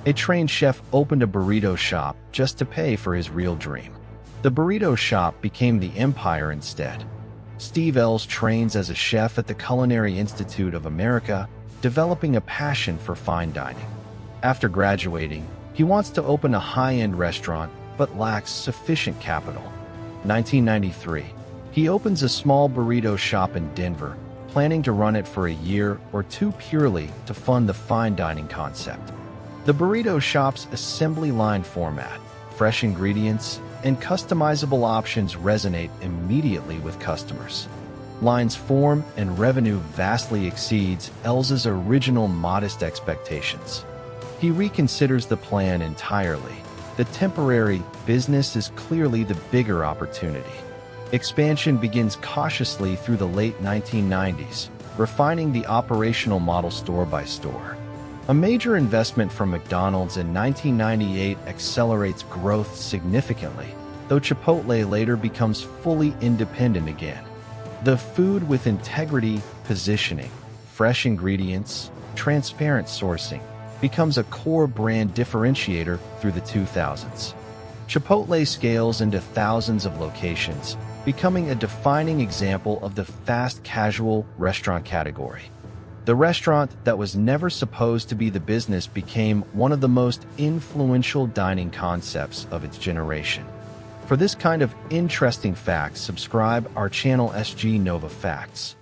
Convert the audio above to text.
A trained chef opened a burrito shop just to pay for his real dream. The burrito shop became the empire instead. Steve Ells trains as a chef at the Culinary Institute of America, developing a passion for fine dining. After graduating, he wants to open a high-end restaurant but lacks sufficient capital. 1993, he opens a small burrito shop in Denver, planning to run it for a year or two purely to fund the fine dining concept. The burrito shop's assembly line format, fresh ingredients, and customizable options resonate immediately with customers. Lines form and revenue vastly exceeds Ells's original modest expectations. He reconsiders the plan entirely. The temporary business is clearly the bigger opportunity. Expansion begins cautiously through the late 1990s, refining the operational model store by store. A major investment from McDonald's in 1998 accelerates growth significantly, though Chipotle later becomes fully independent again. The food with integrity positioning, fresh ingredients, transparent sourcing, becomes a core brand differentiator through the 2000s. Chipotle scales into thousands of locations, becoming a defining example of the fast casual restaurant category. The restaurant that was never supposed to be the business became one of the most influential dining concepts of its generation. For this kind of interesting facts, subscribe our channel SG Nova Facts.